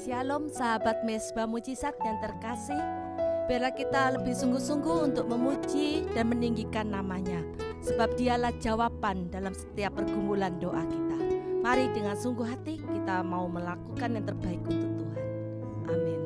Shalom sahabat Mesbah Mujizat yang terkasih. Biarlah kita lebih sungguh-sungguh untuk memuji dan meninggikan namanya, sebab dialah jawaban dalam setiap pergumulan doa kita. Mari dengan sungguh hati kita mau melakukan yang terbaik untuk Tuhan. Amin.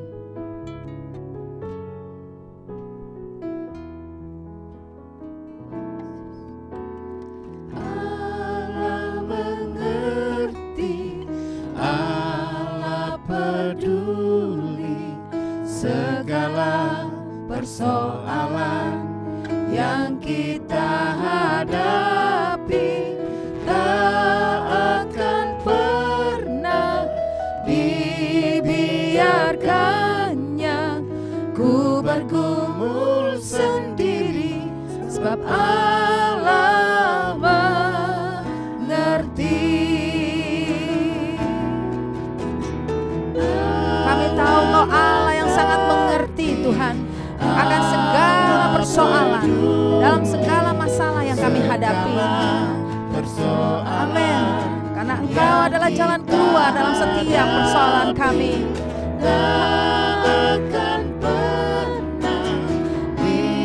Segala persoalan yang kita hadapi tak akan pernah dibiarkannya. Ku bergumul sendiri sebab Allah mengerti. Kami tahu Engkau Allah yang sangat mengerti Tuhan akan segala persoalan dalam segala masalah yang kami hadapi. Amin. Karena Engkau adalah jalan keluar dalam setiap persoalan kami.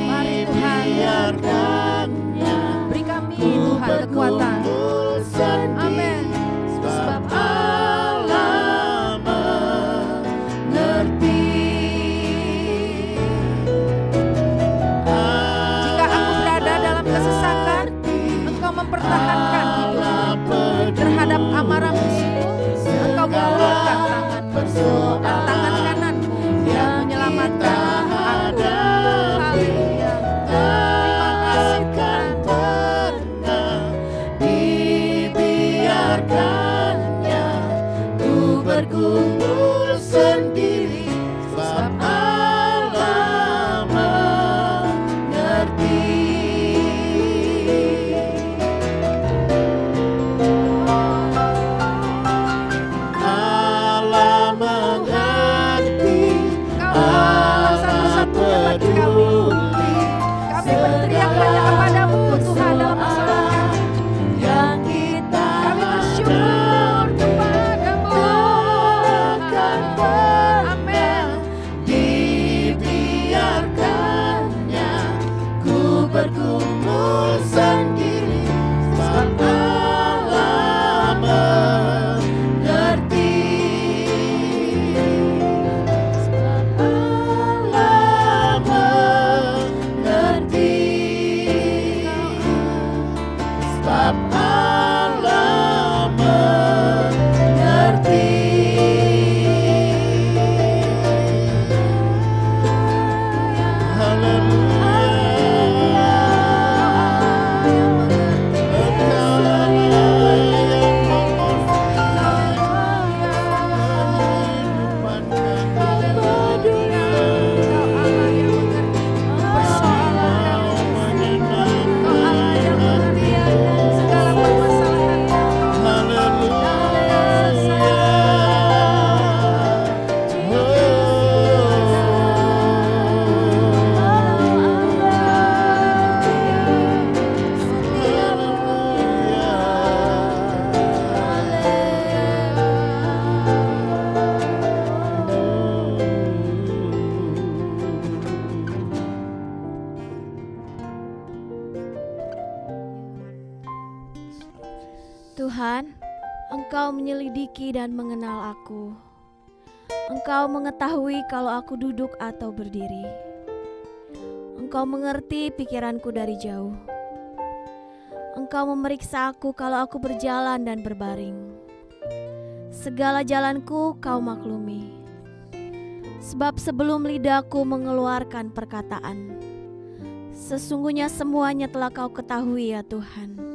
Mari Tuhan, beri kami Tuhan kekuatan. Amin. Sebab Allah mengerti. Jika aku berada dalam kesesakan, Engkau mempertahankan hidupku. Terhadap amarah musuhku, Engkau mengulurkan tangan-Mu dan tangan kanan-Mu yang menyelamatkan aku. Haleluya. Terima kasih Tuhan. Dibiarkannya ku bergumul sendiri sebab Allah mengerti. Allah mengerti. Allah satu-satunya bagi kami. Kami berteriak hanya kepadamu Tuhan dalam masalah kami. Yang kita kami bersyukur kepadamu. Amin. Dibiarkannya ku bergumul sendiri sebab Allah mengerti. Sebab Allah mengerti. Sebab Allah mengerti. Tuhan, Engkau menyelidiki dan mengenal aku. Engkau mengetahui kalau aku duduk atau berdiri. Engkau mengerti pikiranku dari jauh. Engkau memeriksa aku kalau aku berjalan dan berbaring. Segala jalanku Kau maklumi. Sebab sebelum lidahku mengeluarkan perkataan, sesungguhnya semuanya telah Kau ketahui ya Tuhan.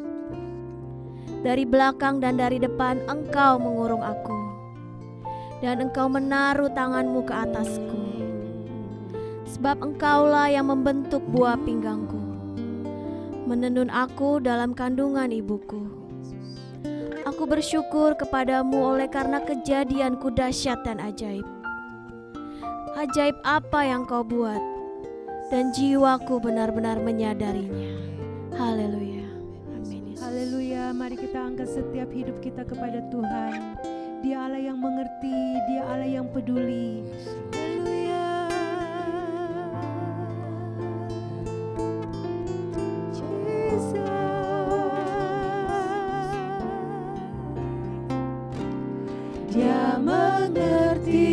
Dari belakang dan dari depan Engkau mengurung aku, dan Engkau menaruh tangan-Mu ke atasku. Sebab Engkaulah yang membentuk buah pinggangku, menenun aku dalam kandungan ibuku. Aku bersyukur kepadamu oleh karena kejadianku dahsyat dan ajaib. Ajaib apa yang Kau buat, dan jiwaku benar-benar menyadarinya. Haleluya. Haleluya, mari kita angkat setiap hidup kita kepada Tuhan. Dia Allah yang mengerti, Dia Allah yang peduli. Haleluya. Dia mengerti,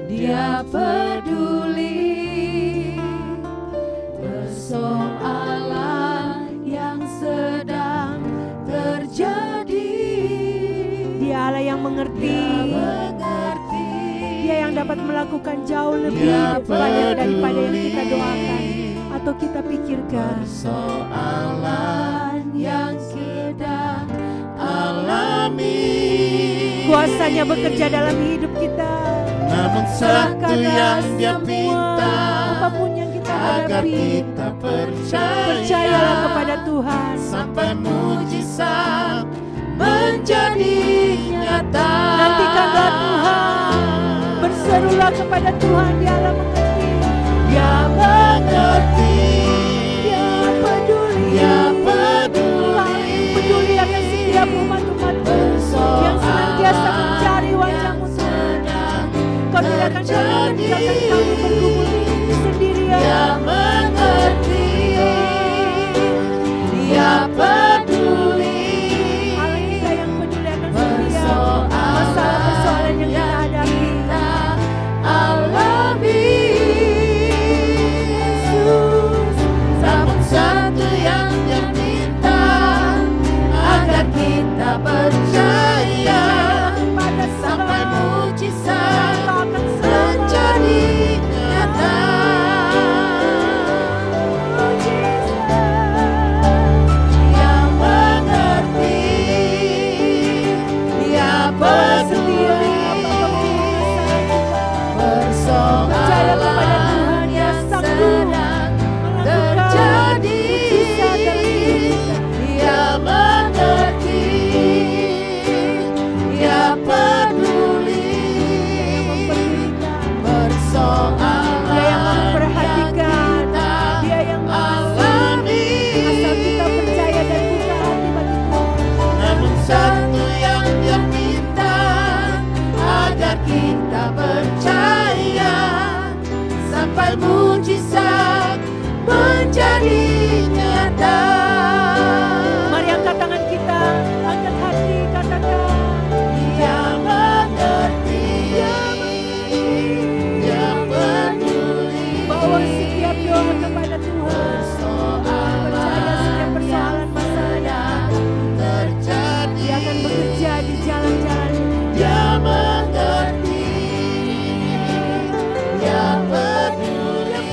Dia peduli persoalan yang sedang terjadi. Dia Allah yang mengerti, Dia yang dapat melakukan jauh lebih banyak daripada yang kita doakan atau kita pikirkan. Persoalan yang sedang alami, kuasanya bekerja dalam hidup kita. Namun satu yang Dia minta, apapun yang kita agar hadapi, kita percaya, percayalah kepada Tuhan sampai mujizat menjadi nyata. Nantikanlah Tuhan, berserulah kepada Tuhan. Dia Allah mengerti, Dia mengerti, Dia peduli, Dia peduli akan setiap umat-umat-Mu yang senantiasa mencari wajah-Mu Tuhan. Kau tidak akan pernah meninggalkan kami bergumul sendirian. Dia mengerti, Dia peduli Allah kita yang peduli akan setiap masalah-persoalan yang kita hadapi. alami. Yesus, namun satu yang Dia minta, agar kita percaya sampai mujizat menjadi nyata. Dia mengerti, Dia peduli persoalan yang sedang terjadi. Dia mengerti, Dia peduli persoalan Dia yang memperhatikan, Dia yang alami. asal kita percaya dan buka hati bagi Tuhan. Namun satu yang Dia minta, agar kita percaya sampai mujizat menjadi nyata. Mari angkat tangan kita, angkat hati, katakan. Dia mengerti, Dia peduli Bawa setiap doa kepada Tuhan. Percaya setiap persoalan masalah terjadi. Dia akan bekerja di jalan-jalan. Dia mengerti, Dia peduli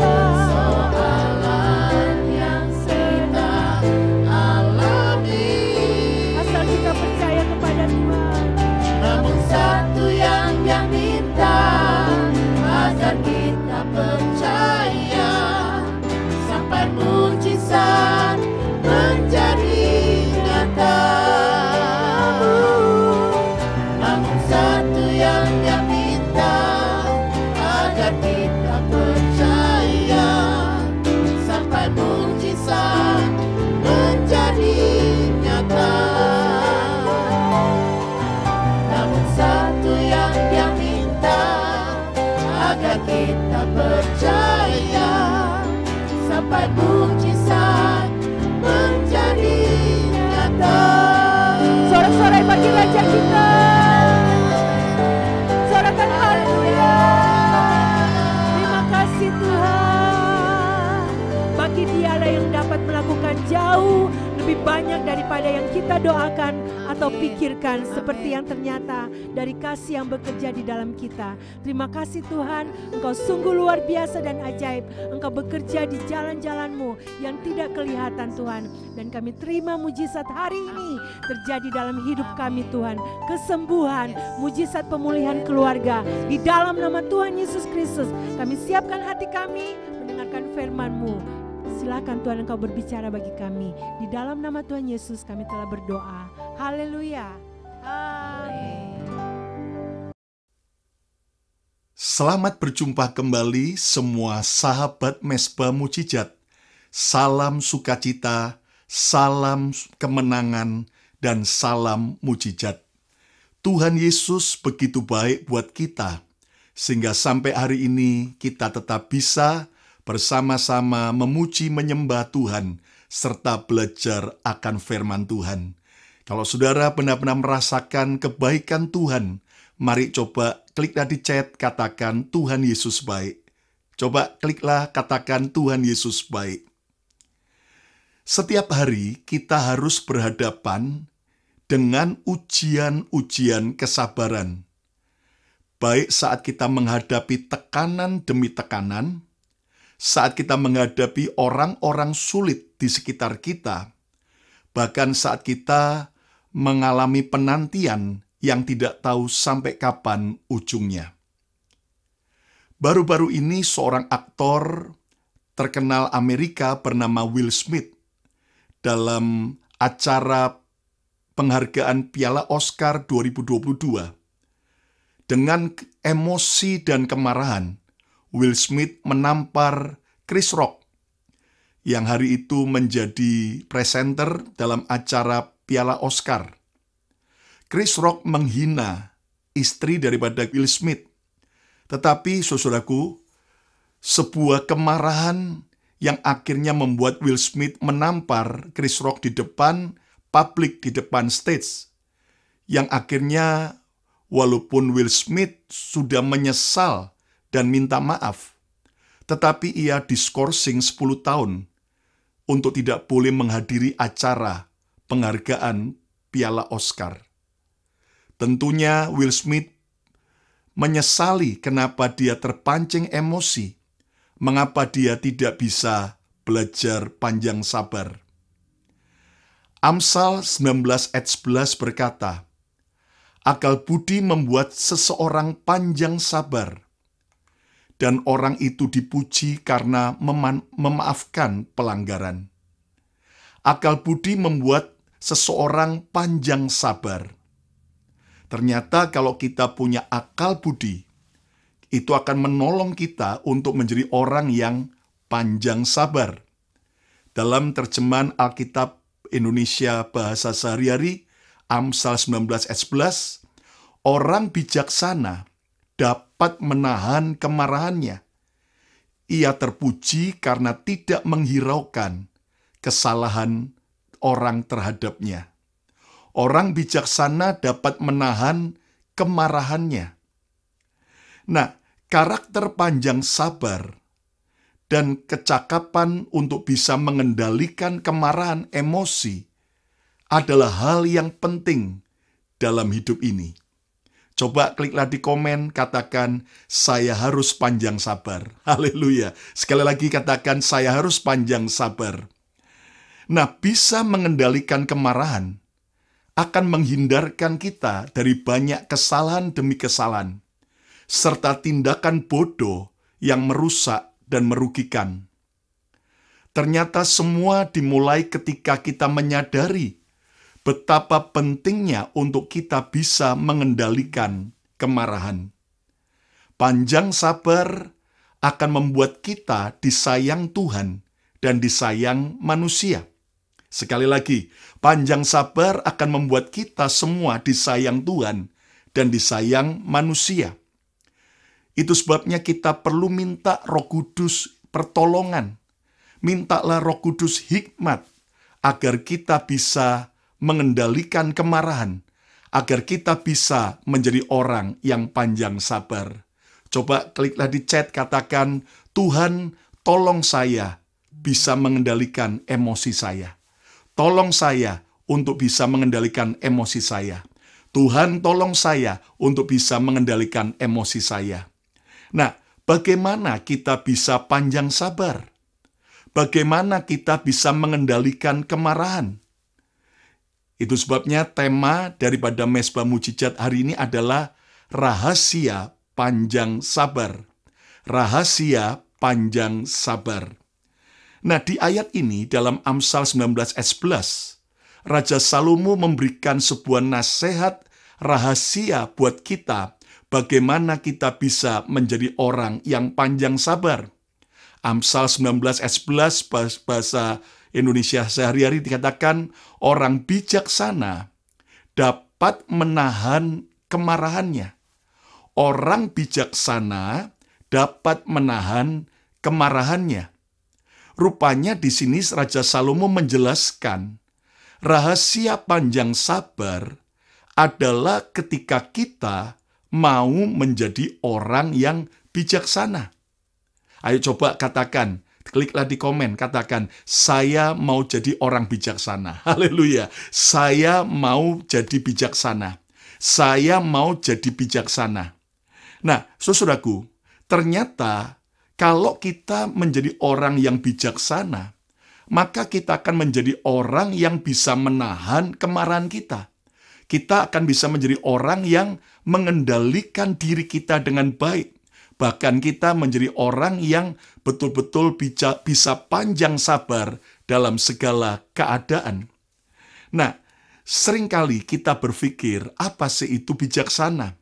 persoalan yang sedang alami. Asal kita percaya kepada Tuhan. Namun satu yang Dia minta, agar kita percaya sampai mujizat menjadi nyata. Namun satu yang Dia minta, agar kita percaya sampai mujizat menjadi nyata. Namun satu yang Dia minta, agar kita percaya sampai mujizat menjadi nyata. Sorak-sorai bagi Raja kita. Sorakan haleluya. Terima kasih Tuhan. Bagi Dialah yang dapat melakukan jauh lebih banyak daripada yang kita doakan atau pikirkan, seperti yang ternyata dari kasih yang bekerja di dalam kita. Terima kasih Tuhan, Engkau sungguh luar biasa dan ajaib. Engkau bekerja di jalan-jalan-Mu yang tidak kelihatan Tuhan. Dan kami terima mujizat hari ini terjadi dalam hidup kami Tuhan. Kesembuhan, mujizat pemulihan keluarga. Di dalam nama Tuhan Yesus Kristus, kami siapkan hati kami mendengarkan firman-Mu. Silakan Tuhan Engkau berbicara bagi kami. Di dalam nama Tuhan Yesus kami telah berdoa. Haleluya. Amin. Selamat berjumpa kembali semua sahabat Mesbah Mujizat. Salam sukacita, salam kemenangan dan salam mujizat. Tuhan Yesus begitu baik buat kita, sehingga sampai hari ini kita tetap bisa bersama-sama memuji menyembah Tuhan, serta belajar akan firman Tuhan. Kalau saudara benar-benar merasakan kebaikan Tuhan, mari coba kliklah di chat, katakan Tuhan Yesus baik. Coba kliklah, katakan Tuhan Yesus baik. Setiap hari kita harus berhadapan dengan ujian-ujian kesabaran. Baik saat kita menghadapi tekanan demi tekanan, saat kita menghadapi orang-orang sulit di sekitar kita, bahkan saat kita mengalami penantian yang tidak tahu sampai kapan ujungnya. Baru-baru ini seorang aktor terkenal Amerika bernama Will Smith dalam acara penghargaan Piala Oscar 2022. Dengan emosi dan kemarahan, Will Smith menampar Chris Rock yang hari itu menjadi presenter dalam acara Piala Oscar. Chris Rock menghina istri daripada Will Smith. Tetapi, saudaraku, sebuah kemarahan yang akhirnya membuat Will Smith menampar Chris Rock di depan publik, di depan stage. Yang akhirnya, walaupun Will Smith sudah menyesal dan minta maaf, tetapi ia diskorsing 10 tahun untuk tidak boleh menghadiri acara penghargaan Piala Oscar. Tentunya Will Smith menyesali kenapa dia terpancing emosi, mengapa dia tidak bisa belajar panjang sabar. Amsal 19 ayat 11 berkata, akal budi membuat seseorang panjang sabar, dan orang itu dipuji karena memaafkan pelanggaran. Akal budi membuat seseorang panjang sabar. Ternyata kalau kita punya akal budi, itu akan menolong kita untuk menjadi orang yang panjang sabar. Dalam terjemahan Alkitab Indonesia Bahasa Sehari-hari, Amsal 19 ayat 11, orang bijaksana dapat menahan kemarahannya. Ia terpuji karena tidak menghiraukan kesalahan orang terhadapnya. Orang bijaksana dapat menahan kemarahannya. Nah, karakter panjang sabar dan kecakapan untuk bisa mengendalikan kemarahan emosi adalah hal yang penting dalam hidup ini. Coba kliklah di komen, katakan, saya harus panjang sabar. Haleluya. Sekali lagi katakan, saya harus panjang sabar. Nah, bisa mengendalikan kemarahan akan menghindarkan kita dari banyak kesalahan demi kesalahan, serta tindakan bodoh yang merusak dan merugikan. Ternyata semua dimulai ketika kita menyadari betapa pentingnya untuk kita bisa mengendalikan kemarahan. Panjang sabar akan membuat kita disayang Tuhan dan disayang manusia. Sekali lagi, panjang sabar akan membuat kita semua disayang Tuhan dan disayang manusia. Itu sebabnya kita perlu minta Roh Kudus pertolongan. Mintalah Roh Kudus hikmat agar kita bisa mengendalikan kemarahan, agar kita bisa menjadi orang yang panjang sabar. Coba kliklah di chat, katakan, Tuhan tolong saya bisa mengendalikan emosi saya. Tolong saya untuk bisa mengendalikan emosi saya. Tuhan tolong saya untuk bisa mengendalikan emosi saya. Nah, bagaimana kita bisa panjang sabar? Bagaimana kita bisa mengendalikan kemarahan? Itu sebabnya tema daripada Mezbah Mujizat hari ini adalah rahasia panjang sabar. Rahasia panjang sabar. Nah, di ayat ini dalam Amsal 19 ayat 11, Raja Salomo memberikan sebuah nasihat rahasia buat kita bagaimana kita bisa menjadi orang yang panjang sabar. Amsal 19 ayat 11 bahasa Indonesia Sehari-hari dikatakan, orang bijaksana dapat menahan kemarahannya. Orang bijaksana dapat menahan kemarahannya. Rupanya di sini Raja Salomo menjelaskan, rahasia panjang sabar adalah ketika kita mau menjadi orang yang bijaksana. Ayo coba katakan, kliklah di komen, katakan, saya mau jadi orang bijaksana. Haleluya, saya mau jadi bijaksana. Saya mau jadi bijaksana. Nah, saudaraku, ternyata kalau kita menjadi orang yang bijaksana, maka kita akan menjadi orang yang bisa menahan kemarahan kita. Kita akan bisa menjadi orang yang mengendalikan diri kita dengan baik. Bahkan kita menjadi orang yang betul-betul bisa panjang sabar dalam segala keadaan. Nah, seringkali kita berpikir, apa sih itu bijaksana?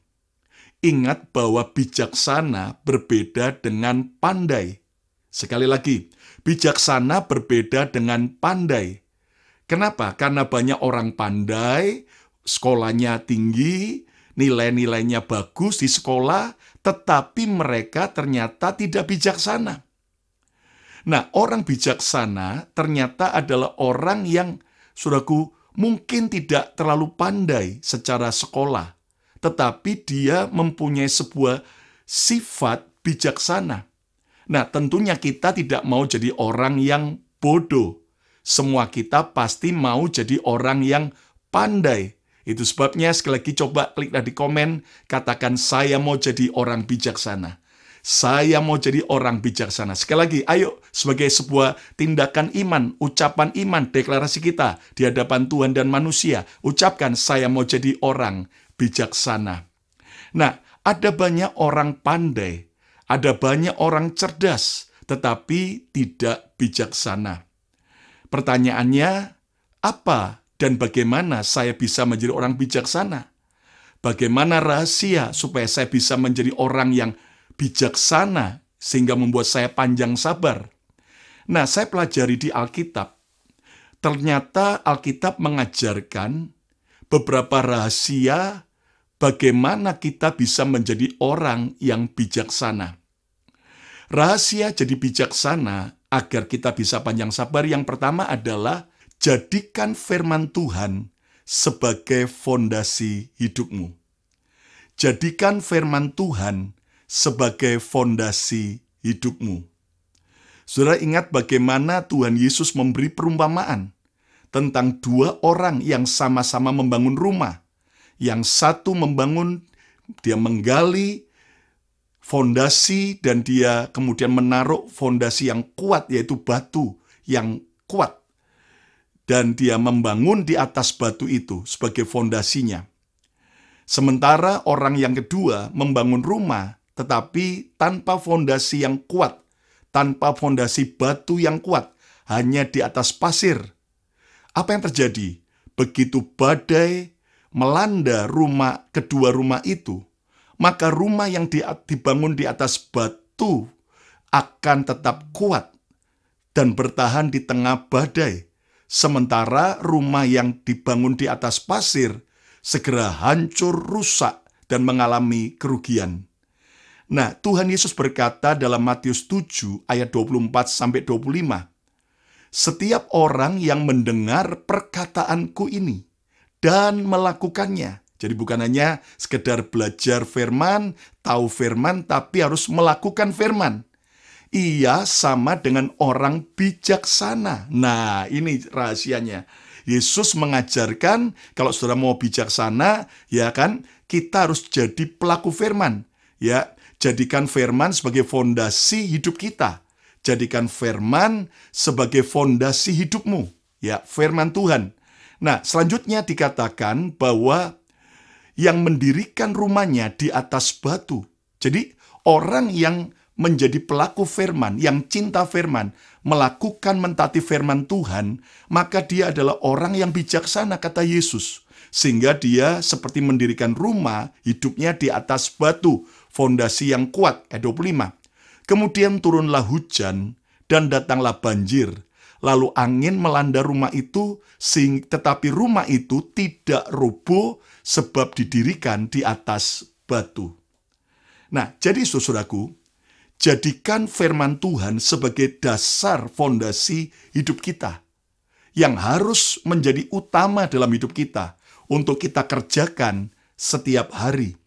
Ingat bahwa bijaksana berbeda dengan pandai. Sekali lagi, bijaksana berbeda dengan pandai. Kenapa? Karena banyak orang pandai, sekolahnya tinggi, nilai-nilainya bagus di sekolah, tetapi mereka ternyata tidak bijaksana. Nah, orang bijaksana ternyata adalah orang yang, saudaraku, mungkin tidak terlalu pandai secara sekolah, tetapi dia mempunyai sebuah sifat bijaksana. Nah, tentunya kita tidak mau jadi orang yang bodoh. Semua kita pasti mau jadi orang yang pandai. Itu sebabnya sekali lagi coba kliklah di komen, katakan saya mau jadi orang bijaksana. Saya mau jadi orang bijaksana. Sekali lagi, ayo sebagai sebuah tindakan iman, ucapan iman, deklarasi kita di hadapan Tuhan dan manusia. Ucapkan saya mau jadi orang bijaksana. Nah, ada banyak orang pandai, ada banyak orang cerdas, tetapi tidak bijaksana. Pertanyaannya, apa dan bagaimana saya bisa menjadi orang bijaksana? Bagaimana rahasia supaya saya bisa menjadi orang yang bijaksana sehingga membuat saya panjang sabar? Nah, saya pelajari di Alkitab. Ternyata Alkitab mengajarkan beberapa rahasia bagaimana kita bisa menjadi orang yang bijaksana. Rahasia jadi bijaksana agar kita bisa panjang sabar yang pertama adalah jadikan firman Tuhan sebagai fondasi hidupmu. Jadikan firman Tuhan sebagai fondasi hidupmu. Saudara ingat bagaimana Tuhan Yesus memberi perumpamaan tentang dua orang yang sama-sama membangun rumah. Yang satu membangun, dia menggali fondasi dan dia kemudian menaruh fondasi yang kuat, yaitu batu yang kuat. Dan dia membangun di atas batu itu sebagai fondasinya. Sementara orang yang kedua membangun rumah, tetapi tanpa fondasi yang kuat, tanpa fondasi batu yang kuat, hanya di atas pasir. Apa yang terjadi? Begitu badai melanda kedua rumah itu, maka rumah yang dibangun di atas batu akan tetap kuat dan bertahan di tengah badai. Sementara rumah yang dibangun di atas pasir segera hancur, rusak, dan mengalami kerugian. Nah, Tuhan Yesus berkata dalam Matius 7 ayat 24-25, setiap orang yang mendengar perkataanku ini dan melakukannya. Jadi bukan hanya sekedar belajar firman, tahu firman, tapi harus melakukan firman. Ia sama dengan orang bijaksana. Nah, ini rahasianya. Yesus mengajarkan kalau saudara mau bijaksana, ya kan, kita harus jadi pelaku firman. Ya, jadikan firman sebagai fondasi hidup kita. Jadikan firman sebagai fondasi hidupmu. Ya, firman Tuhan. Nah, selanjutnya dikatakan bahwa yang mendirikan rumahnya di atas batu. Jadi, orang yang menjadi pelaku firman, yang cinta firman, melakukan mentaati firman Tuhan, maka dia adalah orang yang bijaksana, kata Yesus. Sehingga dia seperti mendirikan rumah, hidupnya di atas batu, fondasi yang kuat, ayat 25. Kemudian turunlah hujan, dan datanglah banjir, lalu angin melanda rumah itu, tetapi rumah itu tidak roboh sebab didirikan di atas batu. Nah, jadi saudaraku, jadikan firman Tuhan sebagai dasar fondasi hidup kita yang harus menjadi utama dalam hidup kita untuk kita kerjakan setiap hari.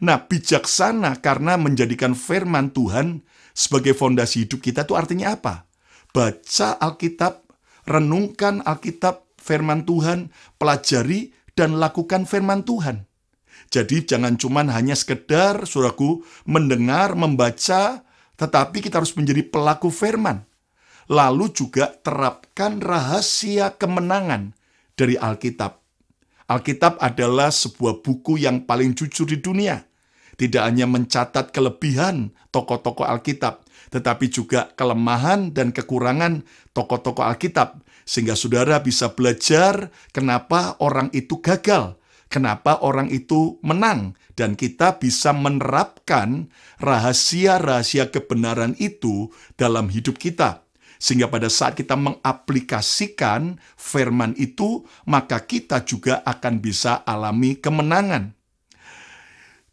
Nah, bijaksana karena menjadikan firman Tuhan sebagai fondasi hidup kita itu artinya apa? Baca Alkitab, renungkan Alkitab, firman Tuhan, pelajari dan lakukan firman Tuhan. Jadi jangan cuma hanya sekedar, saudaraku, mendengar, membaca, tetapi kita harus menjadi pelaku firman. Lalu juga terapkan rahasia kemenangan dari Alkitab. Alkitab adalah sebuah buku yang paling jujur di dunia. Tidak hanya mencatat kelebihan tokoh-tokoh Alkitab, tetapi juga kelemahan dan kekurangan tokoh-tokoh Alkitab. Sehingga saudara bisa belajar kenapa orang itu gagal, kenapa orang itu menang, dan kita bisa menerapkan rahasia-rahasia kebenaran itu dalam hidup kita. Sehingga pada saat kita mengaplikasikan firman itu, maka kita juga akan bisa alami kemenangan.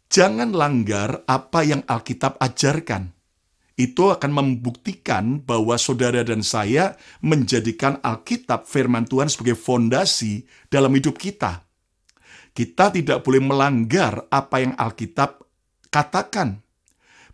Jangan langgar apa yang Alkitab ajarkan. Itu akan membuktikan bahwa saudara dan saya menjadikan Alkitab firman Tuhan sebagai fondasi dalam hidup kita. Kita tidak boleh melanggar apa yang Alkitab katakan.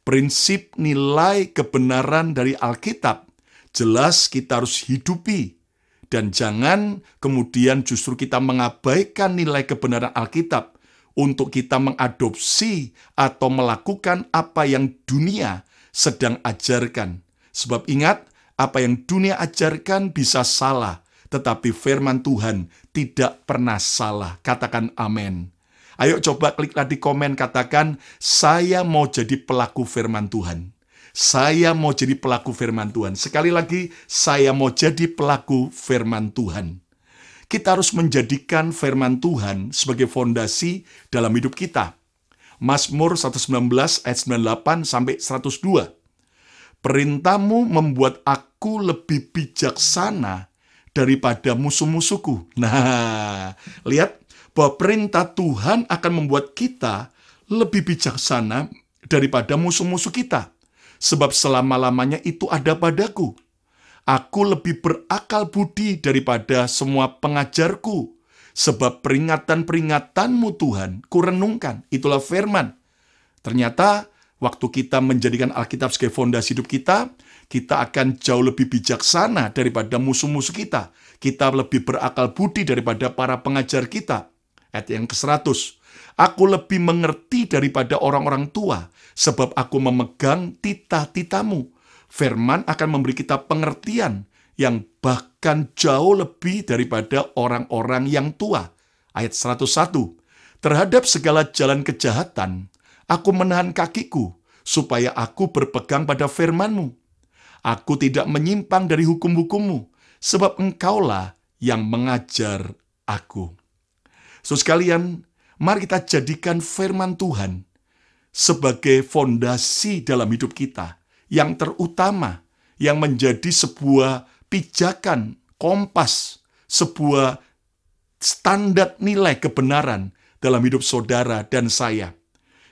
Prinsip nilai kebenaran dari Alkitab jelas kita harus hidupi. Dan jangan kemudian justru kita mengabaikan nilai kebenaran Alkitab untuk kita mengadopsi atau melakukan apa yang dunia sedang ajarkan. Sebab ingat, apa yang dunia ajarkan bisa salah, tetapi firman Tuhan tidak pernah salah. Katakan amin. Ayo coba kliklah di komen, katakan, saya mau jadi pelaku firman Tuhan. Saya mau jadi pelaku firman Tuhan. Sekali lagi, saya mau jadi pelaku firman Tuhan. Kita harus menjadikan firman Tuhan sebagai fondasi dalam hidup kita. Mazmur 119 ayat 98 sampai 102. Perintahmu membuat aku lebih bijaksana daripada musuh-musuhku. Nah, lihat bahwa perintah Tuhan akan membuat kita lebih bijaksana daripada musuh-musuh kita. Sebab selama-lamanya itu ada padaku. Aku lebih berakal budi daripada semua pengajarku. Sebab peringatan-peringatanmu Tuhan, kurenungkan. Itulah firman. Ternyata, waktu kita menjadikan Alkitab sebagai fondasi hidup kita, kita akan jauh lebih bijaksana daripada musuh-musuh kita. Kita lebih berakal budi daripada para pengajar kita. Ayat yang ke-100. Aku lebih mengerti daripada orang-orang tua, sebab aku memegang titah-titahmu. Firman akan memberi kita pengertian yang bahkan jauh lebih daripada orang-orang yang tua. Ayat 101. Terhadap segala jalan kejahatan, aku menahan kakiku, supaya aku berpegang pada firman-Mu. Aku tidak menyimpang dari hukum-hukum-Mu, sebab Engkaulah yang mengajar aku. So sekalian, mari kita jadikan firman Tuhan sebagai fondasi dalam hidup kita, yang terutama, yang menjadi sebuah pijakan, kompas, sebuah standar nilai kebenaran dalam hidup saudara dan saya.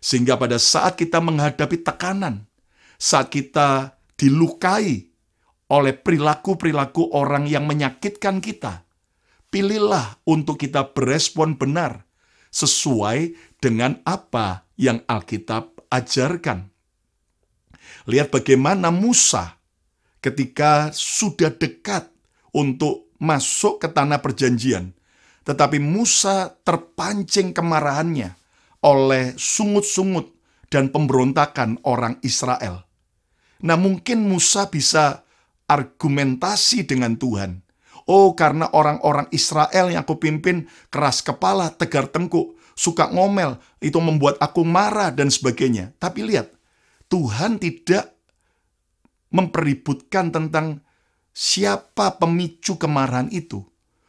Sehingga pada saat kita menghadapi tekanan, saat kita dilukai oleh perilaku-perilaku orang yang menyakitkan kita, pilihlah untuk kita berespon benar sesuai dengan apa yang Alkitab ajarkan. Lihat bagaimana Musa ketika sudah dekat untuk masuk ke tanah perjanjian, tetapi Musa terpancing kemarahannya oleh sungut-sungut dan pemberontakan orang Israel. Nah, mungkin Musa bisa argumentasi dengan Tuhan. Oh, karena orang-orang Israel yang aku pimpin keras kepala, tegar tengkuk, suka ngomel, itu membuat aku marah dan sebagainya. Tapi lihat, Tuhan tidak mempeributkan tentang siapa pemicu kemarahan itu.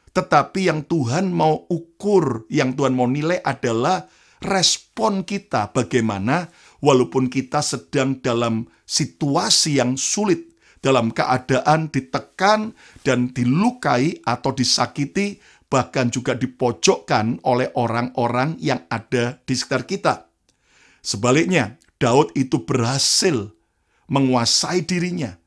Tetapi yang Tuhan mau ukur, yang Tuhan mau nilai adalah respon kita. Bagaimana walaupun kita sedang dalam situasi yang sulit, dalam keadaan ditekan dan dilukai atau disakiti, bahkan juga dipojokkan oleh orang-orang yang ada di sekitar kita. Sebaliknya, Daud itu berhasil menguasai dirinya.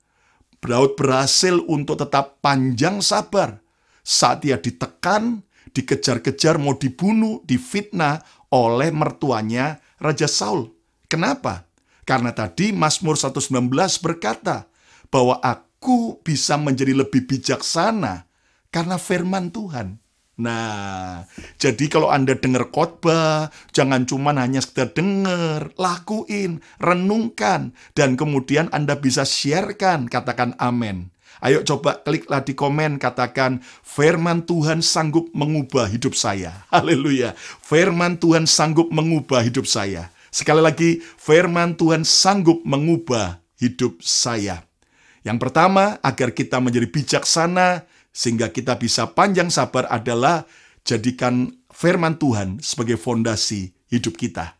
Daud berhasil untuk tetap panjang sabar saat dia ditekan, dikejar-kejar, mau dibunuh, difitnah oleh mertuanya Raja Saul. Kenapa? Karena tadi Mazmur 119 berkata bahwa aku bisa menjadi lebih bijaksana karena firman Tuhan. Nah, jadi kalau Anda dengar khotbah, jangan cuma hanya sekedar dengar, lakuin, renungkan, dan kemudian Anda bisa sharekan, katakan amin. Ayo coba kliklah di komen, katakan, firman Tuhan sanggup mengubah hidup saya. Haleluya. Firman Tuhan sanggup mengubah hidup saya. Sekali lagi, firman Tuhan sanggup mengubah hidup saya. Yang pertama, agar kita menjadi bijaksana, sehingga kita bisa panjang sabar adalah jadikan firman Tuhan sebagai fondasi hidup kita.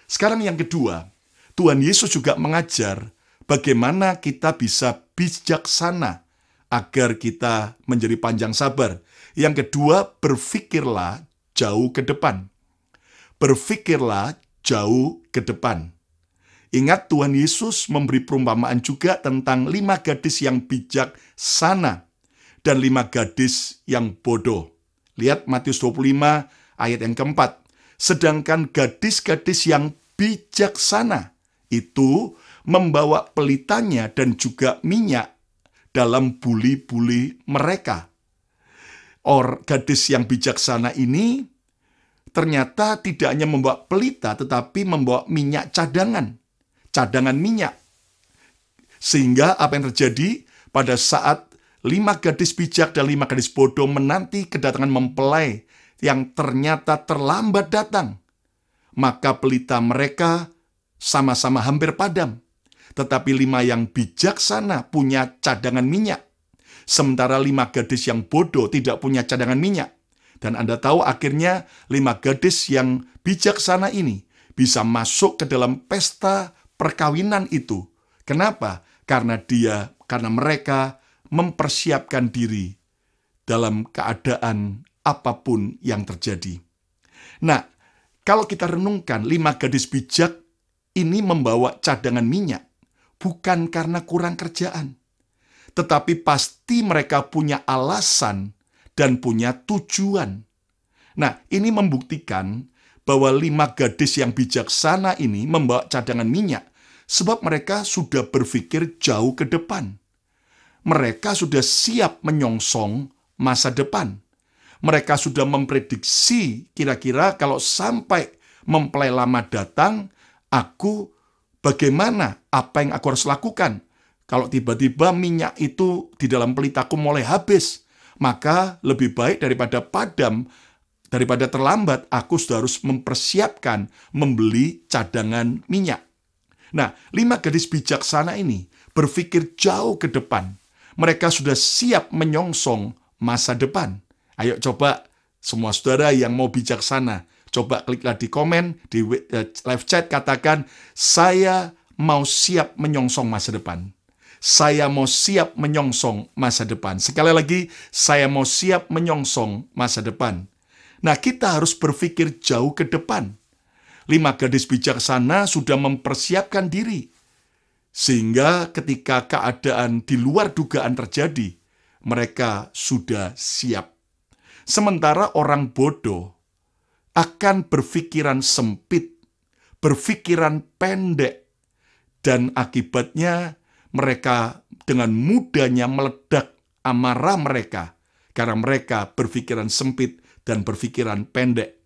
Sekarang yang kedua, Tuhan Yesus juga mengajar bagaimana kita bisa bijaksana agar kita menjadi panjang sabar. Yang kedua, berpikirlah jauh ke depan. Berpikirlah jauh ke depan. Ingat, Tuhan Yesus memberi perumpamaan juga tentang 5 gadis yang bijaksana dan 5 gadis yang bodoh. Lihat Matius 25 ayat yang keempat. Sedangkan gadis-gadis yang bijaksana itu membawa pelitanya dan juga minyak dalam buli-buli mereka. Gadis yang bijaksana ini ternyata tidak hanya membawa pelita, tetapi membawa minyak cadangan minyak. Sehingga apa yang terjadi pada saat 5 gadis bijak dan 5 gadis bodoh menanti kedatangan mempelai yang ternyata terlambat datang, maka pelita mereka sama-sama hampir padam. Tetapi 5 yang bijaksana punya cadangan minyak, sementara 5 gadis yang bodoh tidak punya cadangan minyak. Dan Anda tahu akhirnya 5 gadis yang bijaksana ini bisa masuk ke dalam pesta perkawinan itu. Kenapa? Karena mereka mempersiapkan diri dalam keadaan apapun yang terjadi. Nah, kalau kita renungkan 5 gadis bijak ini membawa cadangan minyak bukan karena kurang kerjaan, tetapi pasti mereka punya alasan dan punya tujuan. Nah, ini membuktikan bahwa 5 gadis yang bijaksana ini membawa cadangan minyak sebab mereka sudah berpikir jauh ke depan. Mereka sudah siap menyongsong masa depan. Mereka sudah memprediksi kira-kira kalau sampai mempelai lama datang, bagaimana, apa yang aku harus lakukan? Kalau tiba-tiba minyak itu di dalam pelitaku mulai habis, maka lebih baik daripada padam, daripada terlambat, aku sudah harus mempersiapkan membeli cadangan minyak. Nah, 5 gadis bijaksana ini berpikir jauh ke depan. Mereka sudah siap menyongsong masa depan. Ayo coba semua saudara yang mau bijaksana, coba kliklah di komen, di live chat, katakan, saya mau siap menyongsong masa depan. Saya mau siap menyongsong masa depan. Sekali lagi, saya mau siap menyongsong masa depan. Nah, kita harus berpikir jauh ke depan. 5 gadis bijaksana sudah mempersiapkan diri. Sehingga ketika keadaan di luar dugaan terjadi, mereka sudah siap. Sementara orang bodoh akan berpikiran sempit, berpikiran pendek, dan akibatnya mereka dengan mudahnya meledak amarah mereka karena mereka berpikiran sempit dan berpikiran pendek.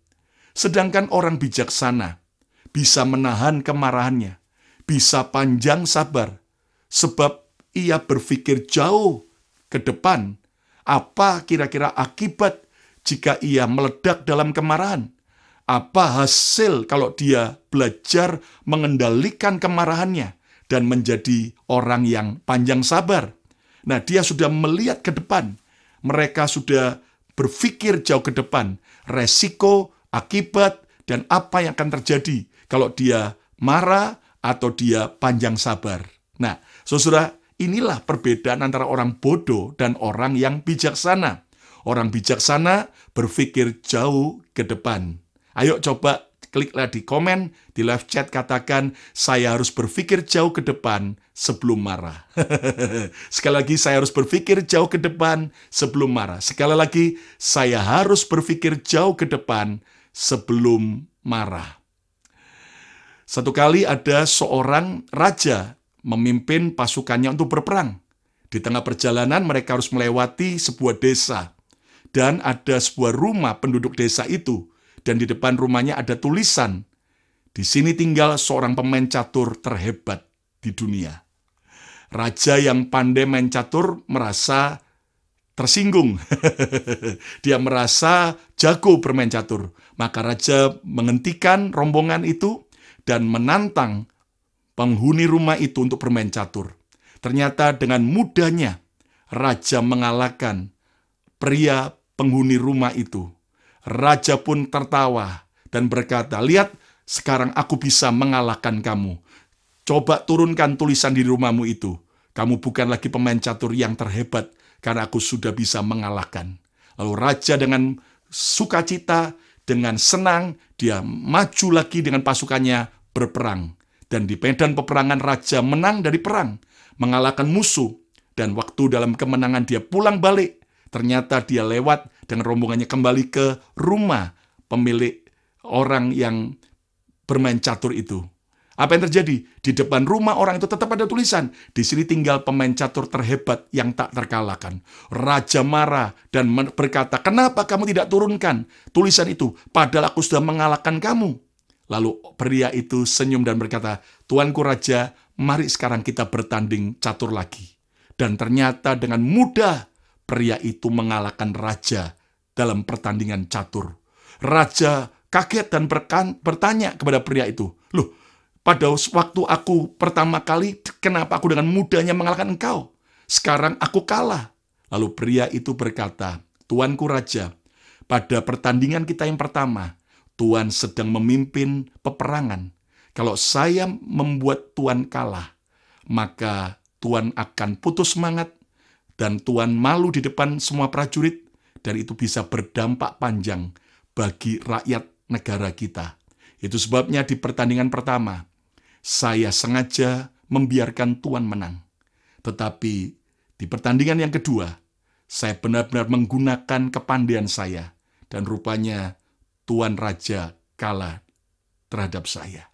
Sedangkan orang bijaksana bisa menahan kemarahannya, bisa panjang sabar, sebab ia berpikir jauh ke depan. Apa kira-kira akibat jika ia meledak dalam kemarahan? Apa hasil kalau dia belajar mengendalikan kemarahannya dan menjadi orang yang panjang sabar? Nah, dia sudah melihat ke depan. Mereka sudah berpikir jauh ke depan. Resiko, akibat, dan apa yang akan terjadi kalau dia marah atau dia panjang sabar. Nah, saudara, Inilah perbedaan antara orang bodoh dan orang yang bijaksana. Orang bijaksana berpikir jauh ke depan. Ayo coba kliklah di komen, di live chat, katakan, saya harus berpikir jauh ke depan sebelum marah. Sekali lagi, saya harus berpikir jauh ke depan sebelum marah. Sekali lagi, saya harus berpikir jauh ke depan sebelum marah. Satu kali ada seorang raja memimpin pasukannya untuk berperang. Di tengah perjalanan mereka harus melewati sebuah desa. Dan ada sebuah rumah penduduk desa itu. Dan di depan rumahnya ada tulisan, di sini tinggal seorang pemain catur terhebat di dunia. Raja yang pandai main catur merasa tersinggung. Dia merasa jago bermain catur. Maka raja menghentikan rombongan itu dan menantang penghuni rumah itu untuk bermain catur. Ternyata dengan mudahnya raja mengalahkan pria penghuni rumah itu. Raja pun tertawa dan berkata, lihat, sekarang aku bisa mengalahkan kamu. Coba turunkan tulisan di rumahmu itu. Kamu bukan lagi pemain catur yang terhebat, karena aku sudah bisa mengalahkan. Lalu raja dengan sukacita, dengan senang, dia maju lagi dengan pasukannya berperang. Dan di medan peperangan raja menang dari perang, mengalahkan musuh. Dan waktu dalam kemenangan dia pulang balik, ternyata dia lewat dengan rombongannya kembali ke rumah pemilik orang yang bermain catur itu. Apa yang terjadi? Di depan rumah orang itu tetap ada tulisan, di sini tinggal pemain catur terhebat yang tak terkalahkan. Raja marah dan berkata, kenapa kamu tidak turunkan tulisan itu? Padahal aku sudah mengalahkan kamu. Lalu pria itu senyum dan berkata, Tuanku Raja, mari sekarang kita bertanding catur lagi. Dan ternyata dengan mudah pria itu mengalahkan raja dalam pertandingan catur. Raja kaget dan bertanya kepada pria itu, loh, pada waktu aku pertama kali, kenapa aku dengan mudahnya mengalahkan engkau? Sekarang aku kalah. Lalu pria itu berkata, Tuanku Raja, pada pertandingan kita yang pertama, Tuan sedang memimpin peperangan. Kalau saya membuat Tuan kalah, maka Tuan akan putus semangat, dan Tuan malu di depan semua prajurit, dan itu bisa berdampak panjang bagi rakyat negara kita. Itu sebabnya di pertandingan pertama, saya sengaja membiarkan Tuan menang. Tetapi di pertandingan yang kedua, saya benar-benar menggunakan kepandaian saya, dan rupanya Tuan Raja kalah terhadap saya.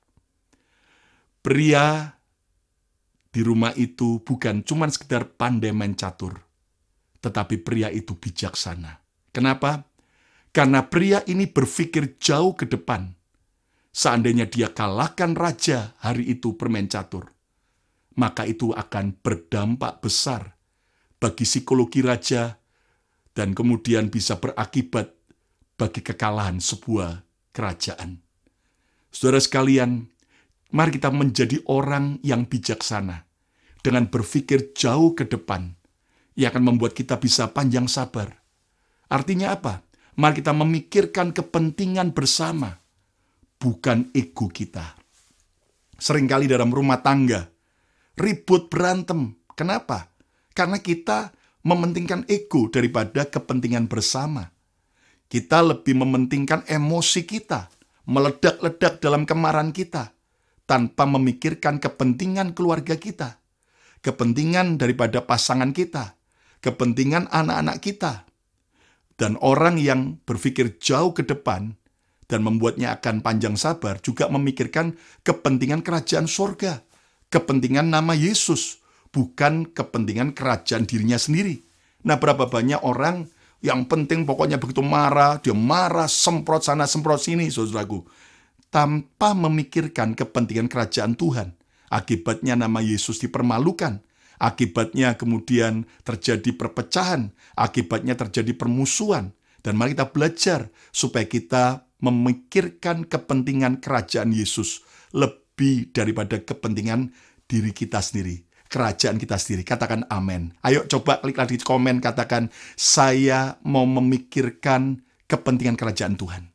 Pria di rumah itu bukan cuma sekedar pandai main catur, tetapi pria itu bijaksana. Kenapa? Karena pria ini berpikir jauh ke depan. Seandainya dia kalahkan raja hari itu bermain catur, maka itu akan berdampak besar bagi psikologi raja dan kemudian bisa berakibat bagi kekalahan sebuah kerajaan. Saudara sekalian, mari kita menjadi orang yang bijaksana dengan berpikir jauh ke depan yang akan membuat kita bisa panjang sabar. Artinya apa? Mari kita memikirkan kepentingan bersama, bukan ego kita. Seringkali dalam rumah tangga, ribut berantem. Kenapa? Karena kita mementingkan ego daripada kepentingan bersama. Kita lebih mementingkan emosi kita, meledak-ledak dalam kemarahan kita, tanpa memikirkan kepentingan keluarga kita, kepentingan daripada pasangan kita, kepentingan anak-anak kita. Dan orang yang berpikir jauh ke depan dan membuatnya akan panjang sabar juga memikirkan kepentingan kerajaan surga, kepentingan nama Yesus, bukan kepentingan kerajaan dirinya sendiri. Nah, berapa banyak orang yang penting pokoknya begitu marah, dia marah, semprot sana, semprot sini, saudaraku, tanpa memikirkan kepentingan kerajaan Tuhan. Akibatnya nama Yesus dipermalukan. Akibatnya kemudian terjadi perpecahan, akibatnya terjadi permusuhan. Dan mari kita belajar supaya kita memikirkan kepentingan kerajaan Yesus lebih daripada kepentingan diri kita sendiri, kerajaan kita sendiri. Katakan amin. Ayo coba klik lagi di komen, katakan, saya mau memikirkan kepentingan kerajaan Tuhan.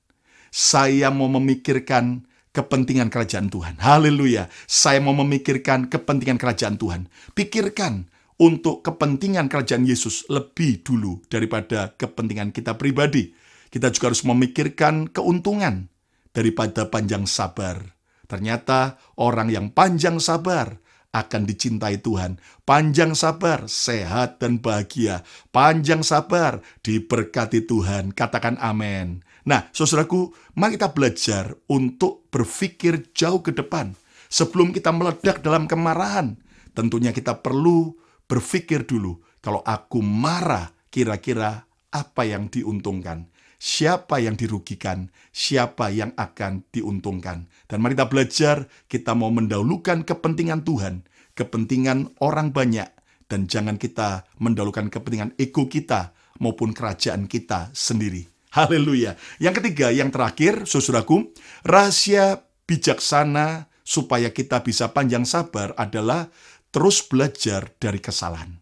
Saya mau memikirkan kepentingan kerajaan Tuhan. Haleluya. Saya mau memikirkan kepentingan kerajaan Tuhan. Pikirkan untuk kepentingan kerajaan Yesus lebih dulu daripada kepentingan kita pribadi. Kita juga harus memikirkan keuntungan daripada panjang sabar. Ternyata orang yang panjang sabar akan dicintai Tuhan. Panjang sabar, sehat dan bahagia. Panjang sabar, diberkati Tuhan. Katakan amin. Nah, saudaraku, mari kita belajar untuk berpikir jauh ke depan. Sebelum kita meledak dalam kemarahan, tentunya kita perlu berpikir dulu, kalau aku marah, kira-kira apa yang diuntungkan? Siapa yang dirugikan? Siapa yang akan diuntungkan? Dan mari kita belajar, kita mau mendahulukan kepentingan Tuhan, kepentingan orang banyak, dan jangan kita mendahulukan kepentingan ego kita maupun kerajaan kita sendiri. Haleluya. Yang ketiga, yang terakhir, saudaraku, rahasia bijaksana supaya kita bisa panjang sabar adalah terus belajar dari kesalahan.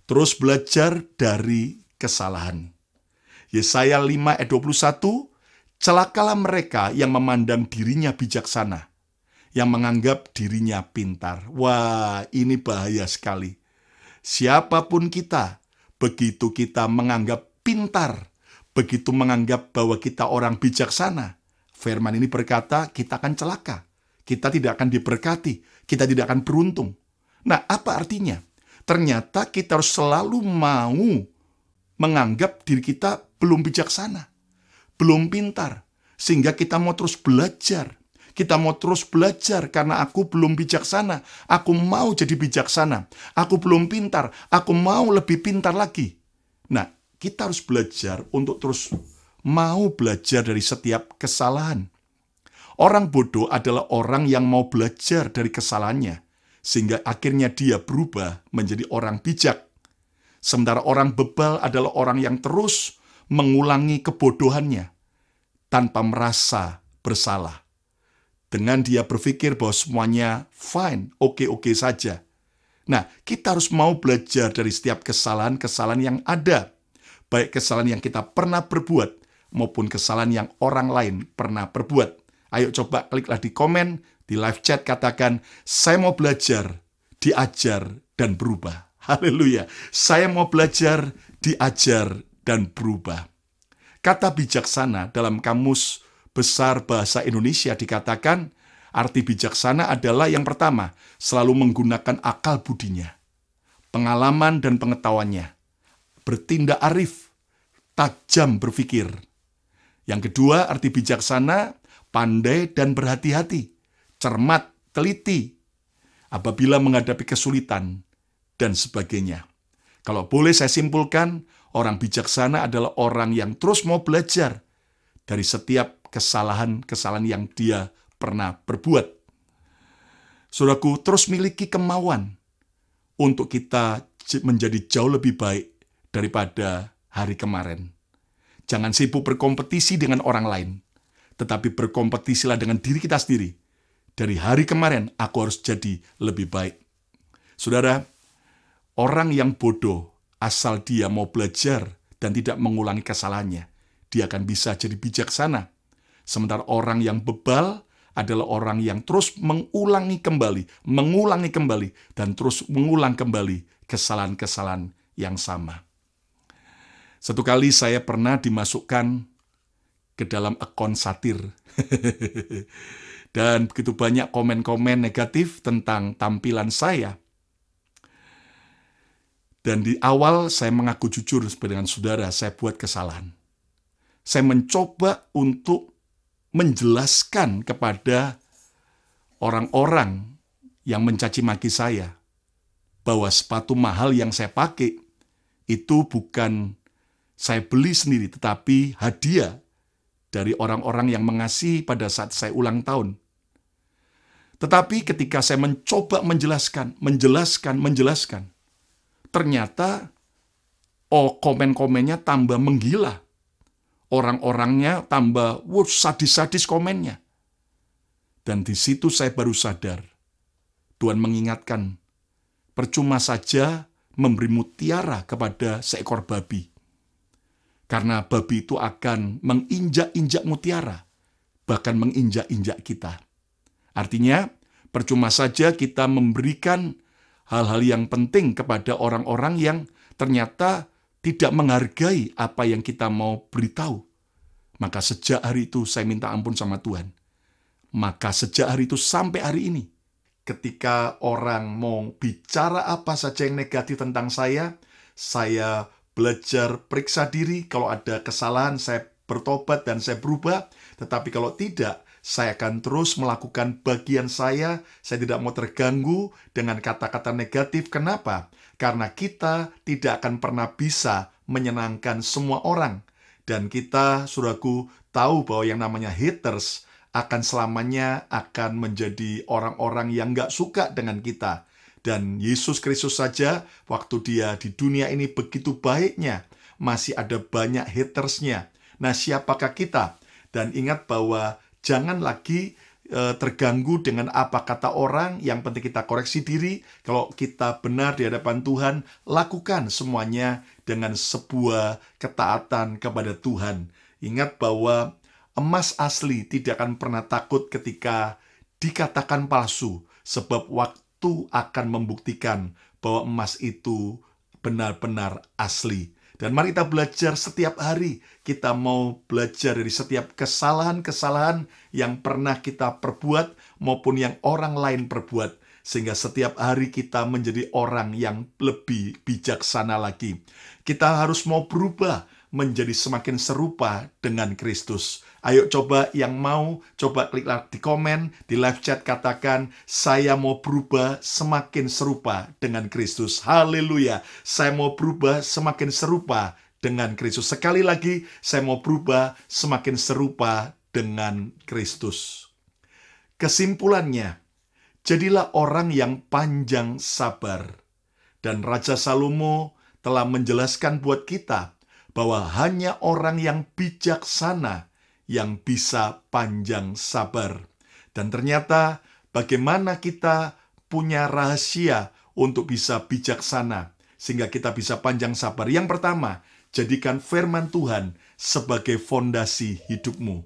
Terus belajar dari kesalahan. Yesaya 5 ayat 21, celakalah mereka yang memandang dirinya bijaksana, yang menganggap dirinya pintar. Wah, ini bahaya sekali. Siapapun kita, begitu kita menganggap pintar, begitu menganggap bahwa kita orang bijaksana, firman ini berkata kita akan celaka. Kita tidak akan diberkati, kita tidak akan beruntung. Nah, apa artinya? Ternyata kita harus selalu mau menganggap diri kita belum bijaksana, belum pintar, sehingga kita mau terus belajar. Kita mau terus belajar karena aku belum bijaksana. Aku mau jadi bijaksana. Aku belum pintar. Aku mau lebih pintar lagi. Nah, kita harus belajar untuk terus mau belajar dari setiap kesalahan. Orang bodoh adalah orang yang mau belajar dari kesalahannya, sehingga akhirnya dia berubah menjadi orang bijak. Sementara orang bebal adalah orang yang terus mengulangi kebodohannya tanpa merasa bersalah. Dengan dia berpikir bahwa semuanya fine, oke-oke saja. Nah, kita harus mau belajar dari setiap kesalahan-kesalahan yang ada. Baik kesalahan yang kita pernah berbuat, maupun kesalahan yang orang lain pernah berbuat. Ayo coba kliklah di komen, di live chat katakan, saya mau belajar, diajar, dan berubah. Haleluya. Saya mau belajar, diajar, dan berubah. Kata bijaksana dalam Kamus Besar Bahasa Indonesia dikatakan, arti bijaksana adalah yang pertama, selalu menggunakan akal budinya, pengalaman dan pengetahuannya, bertindak arif, tajam berpikir. Yang kedua, arti bijaksana, pandai dan berhati-hati, cermat, teliti, apabila menghadapi kesulitan, dan sebagainya. Kalau boleh saya simpulkan, orang bijaksana adalah orang yang terus mau belajar dari setiap kesalahan-kesalahan yang dia pernah berbuat. Saudaraku, terus miliki kemauan untuk kita menjadi jauh lebih baik daripada hari kemarin. Jangan sibuk berkompetisi dengan orang lain, tetapi berkompetisilah dengan diri kita sendiri. Dari hari kemarin, aku harus jadi lebih baik. Saudara, orang yang bodoh, asal dia mau belajar dan tidak mengulangi kesalahannya, dia akan bisa jadi bijaksana. Sementara orang yang bebal adalah orang yang terus mengulangi kembali, dan terus mengulang kembali kesalahan-kesalahan yang sama. Satu kali saya pernah dimasukkan ke dalam akun satir. Dan begitu banyak komen-komen negatif tentang tampilan saya. Dan di awal saya mengaku jujur dengan saudara, saya buat kesalahan. Saya mencoba untuk menjelaskan kepada orang-orang yang mencaci maki saya bahwa sepatu mahal yang saya pakai itu bukan saya beli sendiri, tetapi hadiah dari orang-orang yang mengasihi pada saat saya ulang tahun. Tetapi ketika saya mencoba menjelaskan, ternyata komen-komennya tambah menggila. Orang-orangnya tambah sadis-sadis komennya. Dan di situ saya baru sadar. Tuhan mengingatkan, percuma saja memberi mutiara kepada seekor babi. Karena babi itu akan menginjak-injak mutiara, bahkan menginjak-injak kita. Artinya, percuma saja kita memberikan hal-hal yang penting kepada orang-orang yang ternyata tidak menghargai apa yang kita mau beritahu. Maka sejak hari itu saya minta ampun sama Tuhan. Maka sejak hari itu sampai hari ini, ketika orang mau bicara apa saja yang negatif tentang saya belajar periksa diri. Kalau ada kesalahan, saya bertobat dan saya berubah. Tetapi kalau tidak, saya akan terus melakukan bagian saya. Saya tidak mau terganggu dengan kata-kata negatif. Kenapa? Karena kita tidak akan pernah bisa menyenangkan semua orang. Dan kita, saudaraku, tahu bahwa yang namanya haters akan selamanya akan menjadi orang-orang yang nggak suka dengan kita. Dan Yesus Kristus saja, waktu dia di dunia ini begitu baiknya, masih ada banyak hatersnya. Nah, siapakah kita? Dan ingat bahwa jangan lagi terganggu dengan apa kata orang. Yang penting kita koreksi diri. Kalau kita benar di hadapan Tuhan, lakukan semuanya dengan sebuah ketaatan kepada Tuhan. Ingat bahwa emas asli tidak akan pernah takut ketika dikatakan palsu, sebab waktu akan membuktikan bahwa emas itu benar-benar asli. Dan mari kita belajar setiap hari. Kita mau belajar dari setiap kesalahan-kesalahan yang pernah kita perbuat maupun yang orang lain perbuat. Sehingga setiap hari kita menjadi orang yang lebih bijaksana lagi. Kita harus mau berubah menjadi semakin serupa dengan Kristus. Ayo coba yang mau, coba klik di komen, di live chat katakan, saya mau berubah semakin serupa dengan Kristus. Haleluya, saya mau berubah semakin serupa dengan Kristus. Sekali lagi, saya mau berubah semakin serupa dengan Kristus. Kesimpulannya, jadilah orang yang panjang sabar. Dan Raja Salomo telah menjelaskan buat kita, bahwa hanya orang yang bijaksana yang bisa panjang sabar. Dan ternyata bagaimana kita punya rahasia untuk bisa bijaksana, sehingga kita bisa panjang sabar. Yang pertama, jadikan firman Tuhan sebagai fondasi hidupmu.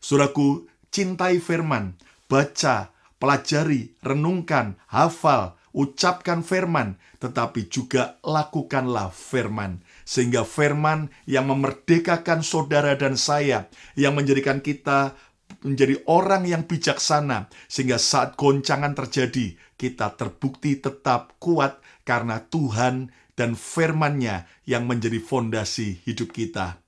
Saudaraku, cintai firman, baca, pelajari, renungkan, hafal, ucapkan firman, tetapi juga lakukanlah firman. Sehingga firman yang memerdekakan saudara dan saya, yang menjadikan kita menjadi orang yang bijaksana, sehingga saat goncangan terjadi, kita terbukti tetap kuat karena Tuhan dan firman-Nya yang menjadi fondasi hidup kita.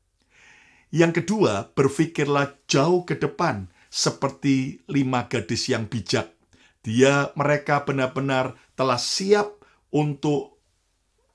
Yang kedua, berpikirlah jauh ke depan, seperti 5 gadis yang bijak. Mereka benar-benar telah siap untuk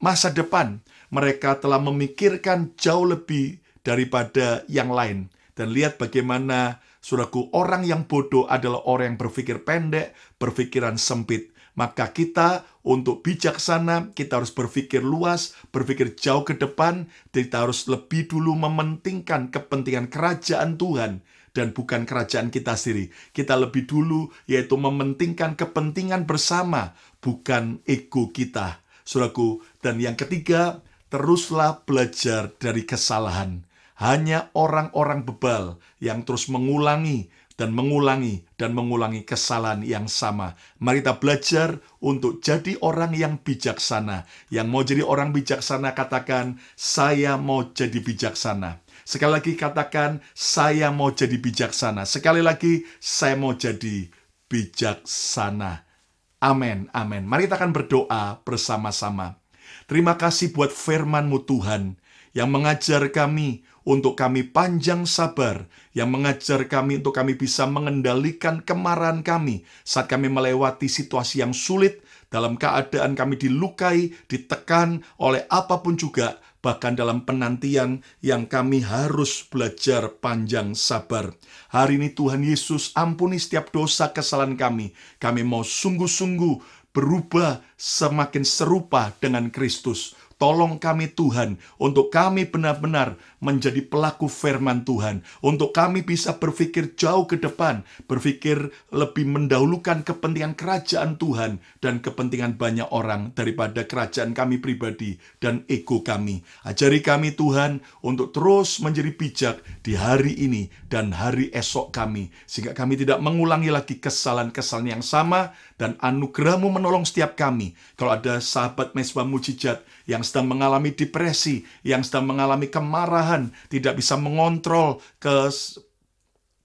masa depan. Mereka telah memikirkan jauh lebih daripada yang lain. Dan lihat bagaimana, saudaraku, orang yang bodoh adalah orang yang berpikir pendek, berpikiran sempit. Maka kita untuk bijaksana, kita harus berpikir luas, berpikir jauh ke depan. Kita harus lebih dulu mementingkan kepentingan kerajaan Tuhan dan bukan kerajaan kita sendiri. Kita lebih dulu yaitu mementingkan kepentingan bersama, bukan ego kita. Saudaraku, dan yang ketiga, teruslah belajar dari kesalahan. Hanya orang-orang bebal yang terus mengulangi dan mengulangi dan mengulangi kesalahan yang sama. Mari kita belajar untuk jadi orang yang bijaksana. Yang mau jadi orang bijaksana, katakan, saya mau jadi bijaksana. Sekali lagi katakan, saya mau jadi bijaksana. Sekali lagi, saya mau jadi bijaksana. Amin, amin. Mari kita akan berdoa bersama-sama. Terima kasih buat firman-Mu Tuhan, yang mengajar kami untuk kami panjang sabar, yang mengajar kami untuk kami bisa mengendalikan kemarahan kami saat kami melewati situasi yang sulit, dalam keadaan kami dilukai, ditekan oleh apapun juga, bahkan dalam penantian yang kami harus belajar panjang sabar. Hari ini Tuhan Yesus, ampuni setiap dosa kesalahan kami. Kami mau sungguh-sungguh berubah semakin serupa dengan Kristus. tolong kami Tuhan, untuk kami benar-benar menjadi pelaku firman Tuhan, untuk kami bisa berpikir jauh ke depan, berpikir lebih mendahulukan kepentingan kerajaan Tuhan dan kepentingan banyak orang daripada kerajaan kami pribadi dan ego kami. Ajari kami Tuhan untuk terus menjadi bijak di hari ini dan hari esok kami, sehingga kami tidak mengulangi lagi kesalahan-kesalahan yang sama, dan anugerah-Mu menolong setiap kami. Kalau ada sahabat Mesbah Mujizat yang sedang mengalami depresi, yang sedang mengalami kemarahan, tidak bisa mengontrol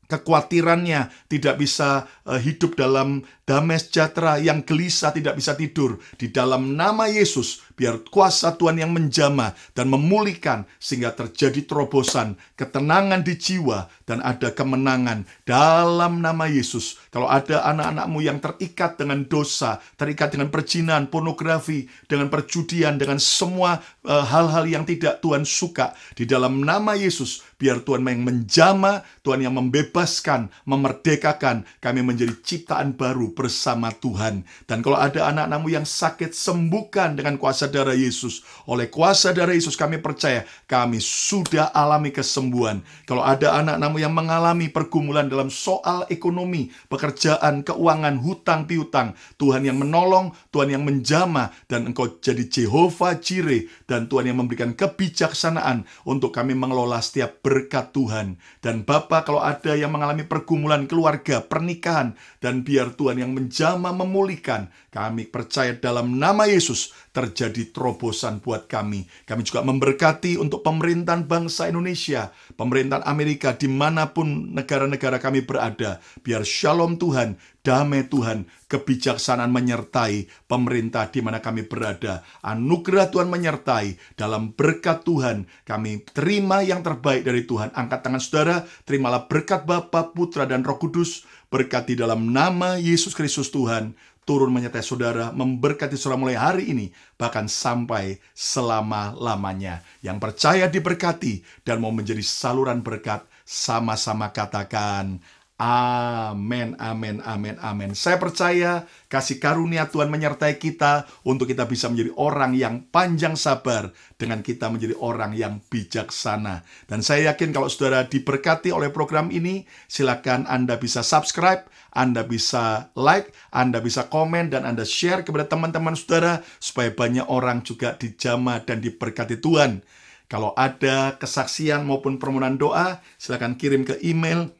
kekhawatirannya, tidak bisa hidup dalam damai sejahtera, yang gelisah, tidak bisa tidur, di dalam nama Yesus, biar kuasa Tuhan yang menjamah dan memulihkan, sehingga terjadi terobosan, ketenangan di jiwa, dan ada kemenangan dalam nama Yesus. Kalau ada anak-anak-Mu yang terikat dengan dosa, terikat dengan perzinahan, pornografi, dengan perjudian, dengan semua hal-hal yang tidak Tuhan suka, di dalam nama Yesus, biar Tuhan yang menjamah, Tuhan yang membebaskan, memerdekakan, kami menjadi ciptaan baru bersama Tuhan. Dan kalau ada anak-anak-Mu yang sakit, sembuhkan dengan kuasa darah Yesus. Oleh kuasa darah Yesus kami percaya kami sudah alami kesembuhan. Kalau ada anak-anak-Mu yang mengalami pergumulan dalam soal ekonomi, pekerjaan, keuangan, hutang piutang, Tuhan yang menolong, Tuhan yang menjamah, dan Engkau jadi Jehovah Jireh, dan Tuhan yang memberikan kebijaksanaan untuk kami mengelola setiap berkat Tuhan. Dan Bapa, kalau ada yang mengalami pergumulan keluarga, pernikahan, dan biar Tuhan yang menjamah memulihkan, kami percaya dalam nama Yesus terjadi terobosan buat kami. Kami juga memberkati untuk pemerintahan bangsa Indonesia, pemerintahan Amerika, dimanapun negara-negara kami berada. Biar shalom Tuhan, damai Tuhan, kebijaksanaan menyertai pemerintah di mana kami berada. Anugerah Tuhan menyertai. Dalam berkat Tuhan, kami terima yang terbaik dari Tuhan. Angkat tangan saudara, terimalah berkat Bapa, Putra, dan Roh Kudus. Berkati dalam nama Yesus Kristus Tuhan. Turun menyertai saudara, memberkati saudara mulai hari ini, bahkan sampai selama-lamanya. Yang percaya diberkati dan mau menjadi saluran berkat, sama-sama katakan, amin, amin, amin, amin. Saya percaya kasih karunia Tuhan menyertai kita untuk kita bisa menjadi orang yang panjang sabar, dengan kita menjadi orang yang bijaksana. Dan saya yakin kalau saudara diberkati oleh program ini, silakan Anda bisa subscribe, Anda bisa like, Anda bisa komen, dan Anda share kepada teman-teman saudara, supaya banyak orang juga dijamah dan diberkati Tuhan. Kalau ada kesaksian maupun permohonan doa, silakan kirim ke email,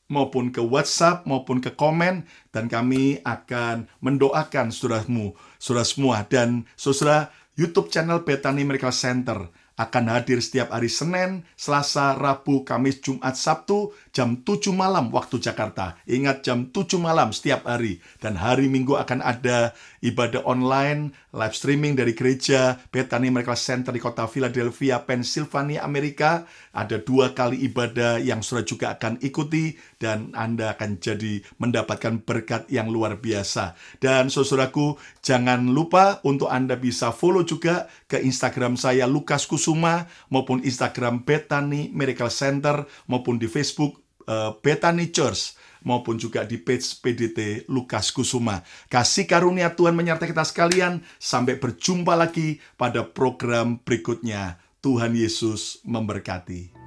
maupun ke WhatsApp, maupun ke komen, dan kami akan mendoakan saudaramu, saudara semua. Dan saudara, YouTube channel Bethany Miracle Center akan hadir setiap hari Senin, Selasa, Rabu, Kamis, Jumat, Sabtu, jam 7 malam waktu Jakarta. Ingat, jam 7 malam setiap hari. Dan hari Minggu akan ada ibadah online, live streaming dari gereja Bethany Miracle Center di kota Philadelphia, Pennsylvania, Amerika. Ada 2 kali ibadah yang saudara juga akan ikuti, dan Anda akan jadi mendapatkan berkat yang luar biasa. Dan saudaraku, jangan lupa untuk Anda bisa follow juga ke Instagram saya, Lukas Kusuma, maupun Instagram Bethany Miracle Center, maupun di Facebook Bethany Church, maupun juga di page PDT Lukas Kusuma. Kasih karunia Tuhan menyertai kita sekalian. Sampai berjumpa lagi pada program berikutnya. Tuhan Yesus memberkati.